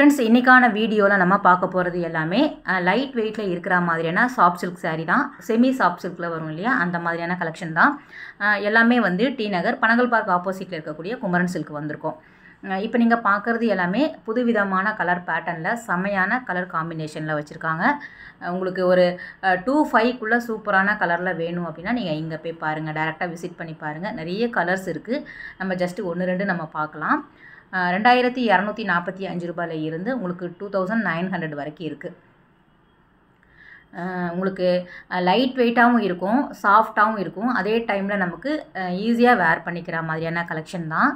Friends, இன்றைக்கான வீடியோவில் நம்ம பார்க்க போகிறது எல்லாமே லைட் வெயிட்டில் இருக்கிற மாதிரியான சாஃப்ட் சில்க் சாரீ தான். செமி சாஃப்ட் சில்கில் வரும் இல்லையா, அந்த மாதிரியான கலெக்ஷன் தான். எல்லாமே வந்து டி நகர் பனகல் பார்க் ஆப்போசிட்டில் இருக்கக்கூடிய குமரன் சில்க் வந்திருக்கும். இப்போ நீங்கள் பார்க்குறது எல்லாமே புதுவிதமான கலர் பேட்டர்னில் செம்மையான கலர் காம்பினேஷனில் வச்சுருக்காங்க. உங்களுக்கு ஒரு 2-5க்குள்ளே சூப்பரான கலரில் வேணும் அப்படின்னா நீங்கள் இங்கே போய் பாருங்கள், டேரெக்டாக விசிட் பண்ணி பாருங்கள். நிறைய கலர்ஸ் இருக்குது. நம்ம ஜஸ்ட்டு 1-2 நம்ம பார்க்கலாம். 2245 ரூபாயில் இருந்து உங்களுக்கு 2900 வரைக்கும் இருக்குது. உங்களுக்கு லைட் வெயிட்டாகவும் இருக்கும், சாஃப்டாகவும் இருக்கும். அதே டைமில் நமக்கு ஈஸியாக வேர் பண்ணிக்கிற மாதிரியான கலெக்ஷன் தான்.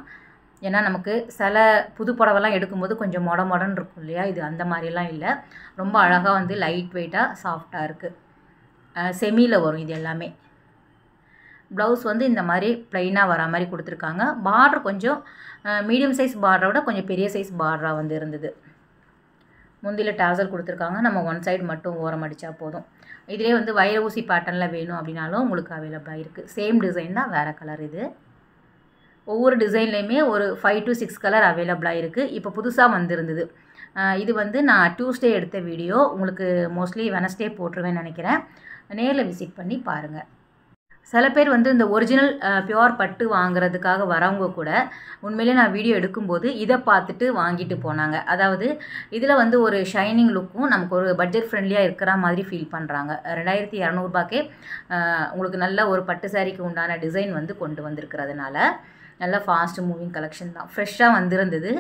ஏன்னா நமக்கு சில புது புடவெல்லாம் எடுக்கும்போது கொஞ்சம் மொடன்னு இருக்கும் இல்லையா, இது அந்த மாதிரிலாம் இல்லை. ரொம்ப அழகாக வந்து லைட் வெயிட்டாக சாஃப்டாக இருக்குது. செமியில் வரும் இது எல்லாமே. ப்ளவுஸ் வந்து இந்த மாதிரி ப்ளைனாக வர மாதிரி கொடுத்துருக்காங்க. பார்டர் கொஞ்சம் மீடியம் சைஸ் பார்டரை விட கொஞ்சம் பெரிய சைஸ் பார்டராக வந்து இருந்தது. முந்தியில் டாசல் கொடுத்துருக்காங்க. நம்ம ஒன் சைடு மட்டும் ஓரம் அடித்தா போதும். இதிலே வந்து வைர ஊசி பேட்டர்னில் வேணும் அப்படின்னாலும் உங்களுக்கு அவைலபிளாக இருக்குது. சேம் டிசைன் தான், வேறு கலர். இது ஒவ்வொரு டிசைன்லேயுமே ஒரு 5 to 6 கலர் அவைலபிளாக இருக்குது. இப்போ புதுசாக வந்திருந்தது. இது வந்து நான் டியூஸ்டே எடுத்த வீடியோ. உங்களுக்கு மோஸ்ட்லி வெனஸ்டே போட்டுருவேன்னு நினைக்கிறேன். நேரில் விசிட் பண்ணி பாருங்கள். சில பேர் வந்து இந்த ஒரிஜினல் பியோர் பட்டு வாங்குறதுக்காக வரவங்க கூட உண்மையிலே நான் வீடியோ எடுக்கும்போது இதை பார்த்துட்டு வாங்கிட்டு போனாங்க. அதாவது இதில் வந்து ஒரு ஷைனிங் லுக்கும் நமக்கு ஒரு பட்ஜெட் ஃப்ரெண்ட்லியாக இருக்கிற மாதிரி ஃபீல் பண்ணுறாங்க. 2200 ரூபாய்க்கே உங்களுக்கு நல்ல ஒரு பட்டு சாரிக்கு உண்டான டிசைன் வந்து கொண்டு வந்திருக்கிறதுனால நல்ல ஃபாஸ்ட் மூவிங் கலெக்ஷன் தான். ஃப்ரெஷ்ஷாக வந்திருந்தது.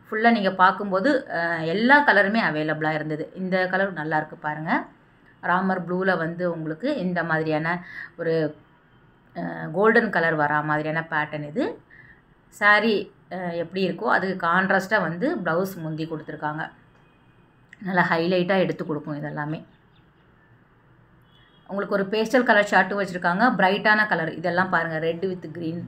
ஃபுல்லாக நீங்கள் பார்க்கும்போது எல்லா கலருமே அவைலபிளாக இருந்தது. இந்த கலர் நல்லாயிருக்கு பாருங்கள். ராமர் ப்ளூவில் வந்து உங்களுக்கு இந்த மாதிரியான ஒரு கோல்டன் கலர் வரா மாதிரியான பேட்டர்ன் இது. சாரீ எப்படி இருக்கோ அதுக்கு கான்ட்ராஸ்ட்டாக வந்து ப்ளவுஸ் முந்தி கொடுத்துருக்காங்க. நல்லா ஹைலைட்டாக எடுத்து கொடுக்கும். இதெல்லாமே உங்களுக்கு ஒரு பேஸ்டல் கலர் ஷார்ட்டும் வச்சுருக்காங்க. பிரைட்டான கலர் இதெல்லாம் பாருங்கள். ரெட் வித் க்ரீன்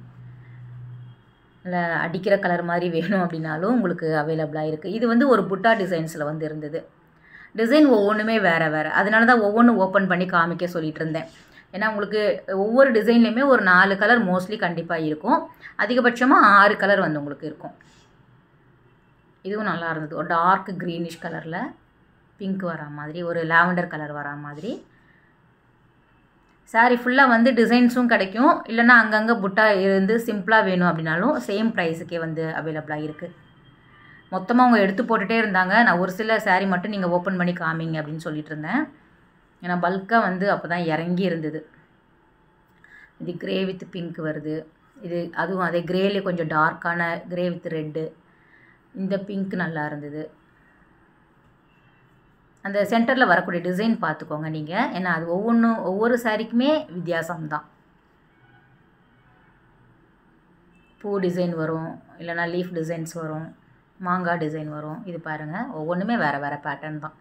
இல்லை அடிக்கிற கலர் மாதிரி வேணும் அப்படின்னாலும் உங்களுக்கு அவைலபிளாக இருக்குது. இது வந்து ஒரு புட்டா டிசைன்ஸில் வந்து இருந்தது. டிசைன் ஒவ்வொன்றுமே வேறு வேறு. அதனால தான் ஒவ்வொன்றும் ஓப்பன் பண்ணி காமிக்க சொல்லிகிட்டு இருந்தேன். ஏன்னா உங்களுக்கு ஒவ்வொரு டிசைன்லேயுமே ஒரு 4 கலர் மோஸ்ட்லி கண்டிப்பாக இருக்கும். அதிகபட்சமாக 6 கலர் வந்து உங்களுக்கு இருக்கும். இதுவும் நல்லா இருந்தது. ஒரு டார்க் க்ரீனிஷ் கலரில் பிங்க் வரா மாதிரி, ஒரு லாவெண்டர் கலர் வரா மாதிரி. சாரீ ஃபுல்லாக வந்து டிசைன்ஸும் கிடைக்கும். இல்லைனா அங்கங்கே புட்டா இருந்து சிம்பிளாக வேணும் அப்படின்னாலும் சேம் ப்ரைஸுக்கே வந்து அவைலபிளாக இருக்குது. மொத்தமாக அவங்க எடுத்து போட்டுகிட்டே இருந்தாங்க. நான் ஒரு சில சாரீ மட்டும் நீங்கள் ஓப்பன் பண்ணி காமிங்க அப்படின்னு சொல்லிட்டு இருந்தேன். ஏன்னா பல்காக வந்து அப்போ தான் இறங்கி இருந்தது. இது க்ரே வித் பிங்க் வருது. இது அதுவும் அதே க்ரேலே கொஞ்சம் டார்க்கான க்ரே வித் ரெட்டு. இந்த பிங்க் நல்லா இருந்தது. அந்த சென்டரில் வரக்கூடிய டிசைன் பார்த்துக்கோங்க நீங்கள். ஏன்னா அது ஒவ்வொரு சாரீக்குமே வித்தியாசம்தான். பூ டிசைன் வரும், இல்லைனா லீஃப் டிசைன்ஸ் வரும், மாங்காய் டிசைன் வரும். இது பாருங்கள், ஒவ்வொன்றுமே வேறு வேறு பேட்டர்ன் தான்.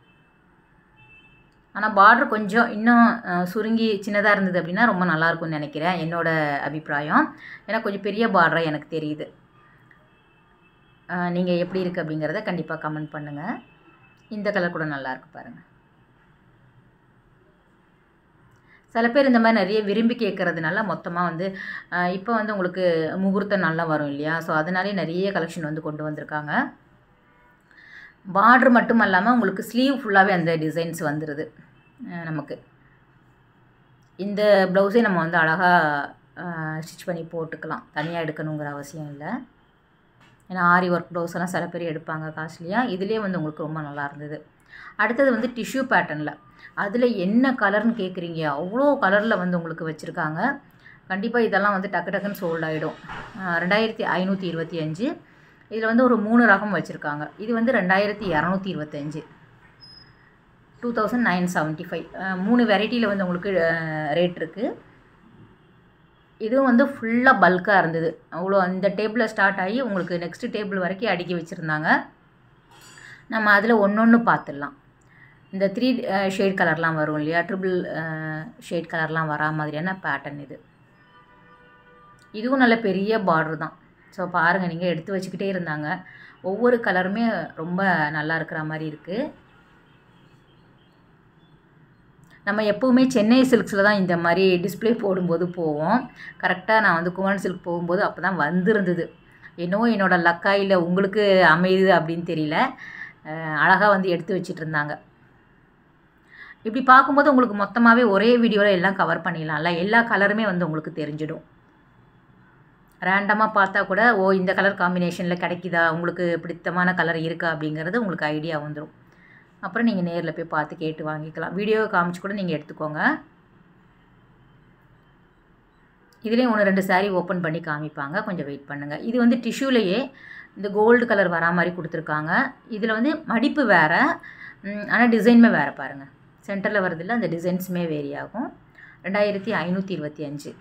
ஆனால் பார்டர் கொஞ்சம் இன்னும் சுருங்கி சின்னதாக இருந்தது அப்படின்னா ரொம்ப நல்லாயிருக்கும்னு நினைக்கிறேன், என்னோடய அபிப்பிராயம். ஏன்னா கொஞ்சம் பெரிய பார்டராக எனக்கு தெரியுது. நீங்கள் எப்படி இருக்குது அப்படிங்கிறத கண்டிப்பாக கமெண்ட் பண்ணுங்கள். இந்த கலர் கூட நல்லாயிருக்கு பாருங்கள். சில பேர் இந்த மாதிரி நிறைய விரும்பி கேட்குறதுனால மொத்தமாக வந்து இப்போ வந்து உங்களுக்கு முகூர்த்தம் நல்லா வரும் இல்லையா, ஸோ அதனாலே நிறைய கலெக்ஷன் வந்து கொண்டு வந்திருக்காங்க. பார்டர் மட்டும் இல்லாமல் உங்களுக்கு ஸ்லீவ் ஃபுல்லாகவே அந்த டிசைன்ஸ் வந்துடுது நமக்கு. இந்த ப்ளவுஸே நம்ம வந்து அழகாக ஸ்டிச் பண்ணி போட்டுக்கலாம், தனியாக எடுக்கணுங்கிற அவசியம் இல்லை. ஏன்னா ஆரி ஒர்க் ப்ளவுஸெல்லாம் சில பேர் எடுப்பாங்க காஸ்ட்லியாக. இதுலேயே வந்து உங்களுக்கு ரொம்ப நல்லா இருந்தது. அடுத்தது வந்து டிஷ்யூ பேட்டர்னில். அதில் என்ன கலர்னு கேட்குறீங்க, அவ்வளோ கலரில் வந்து உங்களுக்கு வச்சுருக்காங்க. கண்டிப்பாக இதெல்லாம் வந்து டக்குன்னு சோல்ட் ஆகிடும். 2525. இதில் வந்து ஒரு 3 ரகம் வச்சுருக்காங்க. இது வந்து 2225, 2975. 3 வெரைட்டியில் வந்து உங்களுக்கு ரேட் இருக்குது. இதுவும் வந்து ஃபுல்லாக பல்காக இருந்தது. அவ்வளோ அந்த டேபிளில் ஸ்டார்ட் ஆகி உங்களுக்கு நெக்ஸ்ட்டு டேபிள் வரைக்கும் அடுக்கி வச்சுருந்தாங்க. நம்ம அதில் ஒன்று பார்த்துடலாம். இந்த 3 ஷேட் கலர்லாம் வரும் இல்லையா, ட்ரிபிள் ஷேட் கலர்லாம் வரா மாதிரியான பேட்டர்ன் இது. இதுவும் நல்ல பெரிய பார்டர் தான். ஸோ பாருங்கள், நீங்கள் எடுத்து வச்சுக்கிட்டே இருந்தாங்க. ஒவ்வொரு கலருமே ரொம்ப நல்லா இருக்கிற மாதிரி இருக்குது. நம்ம எப்போவுமே சென்னை சில்க்ஸில் தான் இந்த மாதிரி டிஸ்பிளே போடும்போது போவோம். கரெக்டாக நான் வந்து குமரன் சில்க் போகும்போது அப்போ தான் வந்திருந்தது. என்னவோ என்னோடய லக்கா இல்லை உங்களுக்கு அமையுது அப்படின்னு தெரியல. அழகாக வந்து எடுத்து வச்சிட்டு இருந்தாங்க. இப்படி பார்க்கும்போது உங்களுக்கு மொத்தமாகவே ஒரே வீடியோவில் எல்லாம் கவர் பண்ணிடலாம்ல, எல்லா கலருமே வந்து உங்களுக்கு தெரிஞ்சிடும். ரேண்டமாக பார்த்தா கூட இந்த கலர் காம்பினேஷனில் கிடைக்குதா, உங்களுக்கு பிடித்தமான கலர் இருக்கா அப்படிங்கிறது உங்களுக்கு ஐடியா வந்துடும். அப்புறம் நீங்கள் நேரில் போய் பார்த்து கேட்டு வாங்கிக்கலாம். வீடியோவை காமிச்சு கூட நீங்கள் எடுத்துக்கோங்க. இதுலேயும் 1-2 சாரீ ஓப்பன் பண்ணி காமிப்பாங்க, கொஞ்சம் வெயிட் பண்ணுங்கள். இது வந்து டிஷ்யூலேயே இந்த கோல்டு கலர் வரா மாதிரி கொடுத்துருக்காங்க. இதில் வந்து மடிப்பு வேறு, ஆனால் டிசைனுமே வேறு பாருங்கள். சென்டரில் வரதில்ல, அந்த டிசைன்ஸுமே வேரி ஆகும். 2525.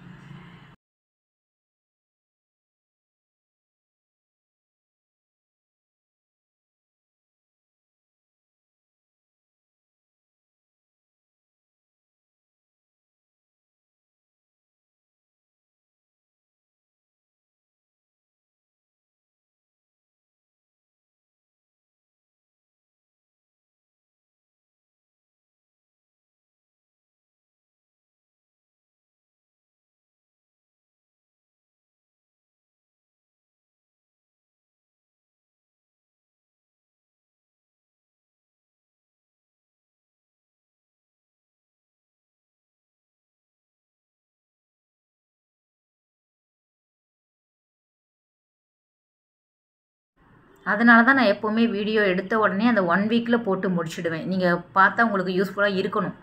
அதனால தான் நான் எப்போவுமே வீடியோ எடுத்த உடனே அந்த 1 வீக்கில் போட்டு முடிச்சுடுவேன். நீங்கள் பார்த்தா உங்களுக்கு யூஸ்ஃபுல்லாக இருக்கணும்.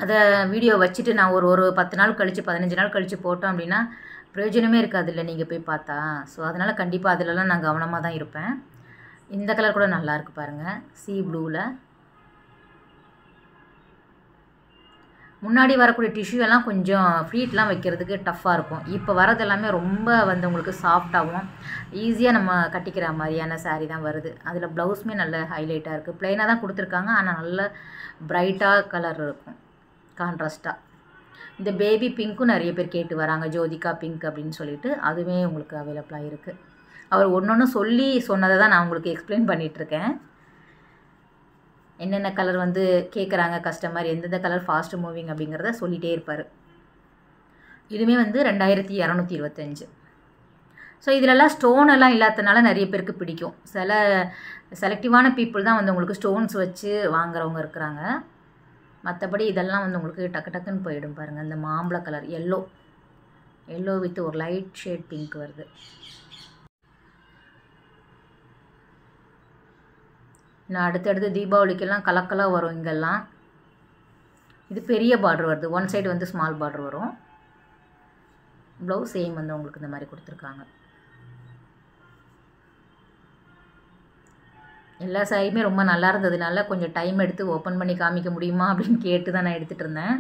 அதை வீடியோ வச்சுட்டு நான் ஒரு 10 நாள் கழித்து 15 நாள் கழித்து போட்டோம் அப்படின்னா பிரயோஜனமே இருக்காதுல்ல நீங்கள் போய் பார்த்தா. ஸோ அதனால் கண்டிப்பாக அதிலலாம் நான் கவனமாக தான் இருப்பேன். இந்த கலர் கூட நல்லாயிருக்கு பாருங்கள், சீ ப்ளூவில். முன்னாடி வரக்கூடிய டிஷ்யூ எல்லாம் கொஞ்சம் ஃப்ளீட்லாம் வைக்கிறதுக்கு டஃப்பாக இருக்கும். இப்போ வரது எல்லாமே ரொம்ப வந்து உங்களுக்கு சாஃப்டாகவும் ஈஸியாக நம்ம கட்டிக்கிற மாதிரியான சாரீ தான் வருது. அதில் ப்ளவுஸுமே நல்ல ஹைலைட்டாக இருக்குது. ப்ளைனாக தான் கொடுத்துருக்காங்க, ஆனால் நல்ல பிரைட்டாக கலர் இருக்கும், கான்ட்ராஸ்ட்டாக. இந்த பேபி பிங்க்கும் நிறைய பேர் கேட்டு வராங்க, ஜோதிகா பிங்க் அப்படின்னு சொல்லிட்டு. அதுவே உங்களுக்கு அவைலபிளாக இருக்குது. அவர் ஒன்று சொல்லி சொன்னதை தான் நான் உங்களுக்கு எக்ஸ்பிளைன் பண்ணிகிட்ருக்கேன். என்னென்ன கலர் வந்து கேட்குறாங்க கஸ்டமர், எந்தெந்த கலர் ஃபாஸ்ட் மூவிங் அப்படிங்கிறத சொல்லிகிட்டே இருப்பார். இதுவுமே வந்து 2225. ஸோ இதிலெல்லாம் ஸ்டோன் எல்லாம் இல்லாததுனால நிறைய பேருக்கு பிடிக்கும். செலக்டிவான பீப்புள் தான் வந்து உங்களுக்கு ஸ்டோன்ஸ் வச்சு வாங்குறவங்க இருக்கிறாங்க. மற்றபடி இதெல்லாம் வந்து உங்களுக்கு டக்கு டக்குன்னு போயிடும் பாருங்கள். இந்த மாம்பழ கலர் எல்லோ வித் ஒரு லைட் ஷேட் பிங்க் வருது. நான் அடுத்தடுத்து தீபாவளிக்கெல்லாம் கலக்கலாக வரும் இங்கெல்லாம். இது பெரிய பார்டர் வருது, ஒன் சைடு வந்து ஸ்மால் பார்டர் வரும். ப்ளவுஸ் சேம் வந்து உங்களுக்கு இந்த மாதிரி கொடுத்துருக்காங்க. எல்லா சாரியுமே ரொம்ப நல்லா இருந்ததுனால கொஞ்சம் டைம் எடுத்து ஓப்பன் பண்ணி காமிக்க முடியுமா அப்படின்னு கேட்டு தான் நான் எடுத்துகிட்டு இருந்தேன்.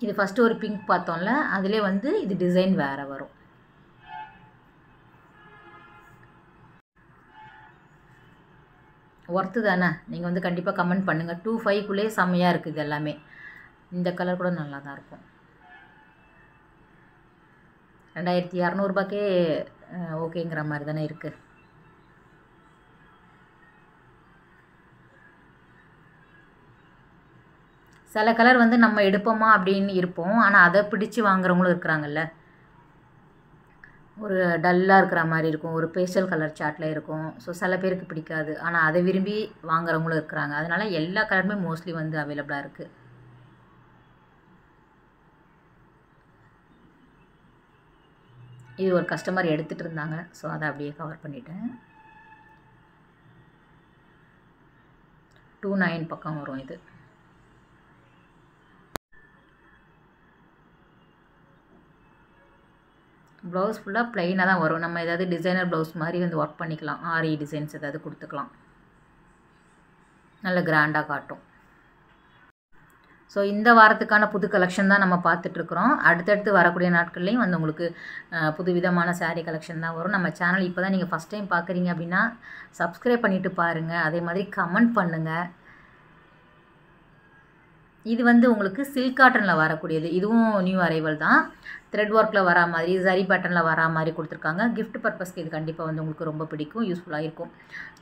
இது ஃபஸ்ட்டு ஒரு பிங்க் பார்த்தோம்ல, அதிலே வந்து இது டிசைன் வேறு வரும். ஒர்த்து தானே, நீங்கள் வந்து கண்டிப்பாக கமெண்ட் பண்ணுங்கள். 25க்குள்ளே செம்மையாக இருக்குது இது எல்லாமே. இந்த கலர் கூட நல்லா தான் இருக்கும். 2200 ஓகேங்கிற மாதிரி தானே இருக்குது. சில கலர் வந்து நம்ம எடுப்போமா அப்படின்னு இருப்போம், ஆனால் அதை பிடிச்சி வாங்குறவங்களும் இருக்கிறாங்கல்ல. ஒரு டல்லாக இருக்கிற மாதிரி இருக்கும், ஒரு பேஸ்டல் கலர் சார்ட்டில் இருக்கும். ஸோ சில பேருக்கு பிடிக்காது, ஆனால் அதை விரும்பி வாங்குறவங்களும் இருக்கிறாங்க. அதனால் எல்லா கலருமே மோஸ்ட்லி வந்து அவைலபிளாக இருக்குது. இது ஒரு கஸ்டமர் எடுத்துகிட்டு இருந்தாங்க, ஸோ அதை அப்படியே கவர் பண்ணிட்டேன். 29 பக்கம் வரும் இது. ப்ளவுஸ் ஃபுல்லாக ப்ளைனாக தான் வரும். நம்ம ஏதாவது டிசைனர் ப்ளவுஸ் மாதிரி வந்து ஒர்க் பண்ணிக்கலாம், ஆரி டிசைன்ஸ் ஏதாவது கொடுத்துக்கலாம், நல்ல கிராண்டாக காட்டும். ஸோ இந்த வாரத்துக்கான புது கலெக்ஷன் தான் நம்ம பார்த்துட்ருக்குறோம். அடுத்தடுத்து வரக்கூடிய நாட்கள்லேயும் வந்து உங்களுக்கு புது விதமான சாரீ கலெக்ஷன் தான் வரும். நம்ம சேனல் இப்போ தான் நீங்கள் ஃபஸ்ட் டைம் பார்க்குறீங்க அப்படின்னா சப்ஸ்கிரைப் பண்ணிவிட்டு பாருங்கள். அதே மாதிரி கமெண்ட் பண்ணுங்கள். இது வந்து உங்களுக்கு சில்க் காட்டனில் வரக்கூடியது. இதுவும் நியூ அரைவல் தான். த்ரெட் ஒர்க்கில் வரா மாதிரி, சரி பேட்டர்னில் வரா மாதிரி கொடுத்துருக்காங்க. கிஃப்ட் பர்பஸ்க்கு இது கண்டிப்பாக வந்து உங்களுக்கு ரொம்ப பிடிக்கும், யூஸ்ஃபுல்லாக இருக்கும்.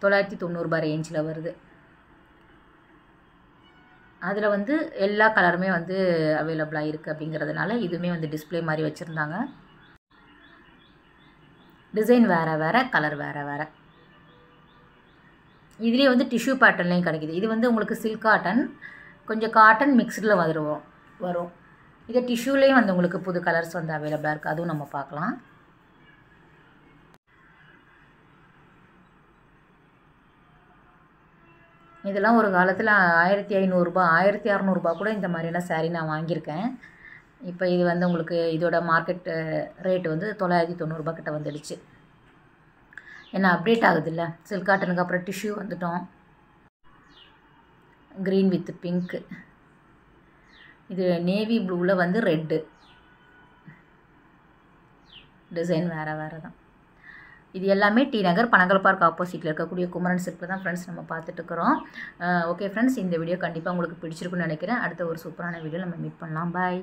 990 ரேஞ்சில் வருது. அதில் வந்து எல்லா கலருமே வந்து அவைலபிளாக இருக்குது அப்படிங்கிறதுனால இதுவுமே வந்து டிஸ்பிளே மாதிரி வச்சுருந்தாங்க. டிசைன் வேறு வேறு, கலர் வேறு வேறு. இதுலேயே வந்து டிஷ்யூ பேட்டர்ன்லேயும் கிடைக்கிது. இது வந்து உங்களுக்கு சில்க் காட்டன், கொஞ்சம் காட்டன் மிக்ஸ்டில் வரும். இது டிஷ்யூலேயும் வந்து உங்களுக்கு புது கலர்ஸ் வந்து அவைலபிளாக இருக்குது. அதுவும் நம்ம பார்க்கலாம். இதெல்லாம் ஒரு காலத்தில் 1500 1600 கூட இந்த மாதிரியான சாரீ நான் வாங்கியிருக்கேன். இப்போ இது வந்து உங்களுக்கு இதோட மார்க்கெட் ரேட் வந்து 990 கிட்ட வந்துடுச்சு. ஏன்னா அப்டேட் ஆகுதுல்ல. சில்க் காட்டனுக்கு அப்புறம் டிஷ்யூ வந்துட்டோம். க்ரீன் வித் பிங்க்கு, இது நேவி ப்ளூவில் வந்து ரெட்டு, டிசைன் வேறு வேறு தான். இது எல்லாமே டி நகர் பனகல் பார்க் ஆப்போசிட்டில் இருக்கக்கூடிய குமரன் சில்கில் தான் ஃப்ரெண்ட்ஸ் நம்ம பார்த்துட்ருக்குறோம். ஓகே ஃப்ரெண்ட்ஸ், இந்த வீடியோ கண்டிப்பாக உங்களுக்கு பிடிச்சிருக்குன்னு நினைக்கிறேன். அடுத்த ஒரு சூப்பரான வீடியோ நம்ம மீட் பண்ணலாம். பாய்.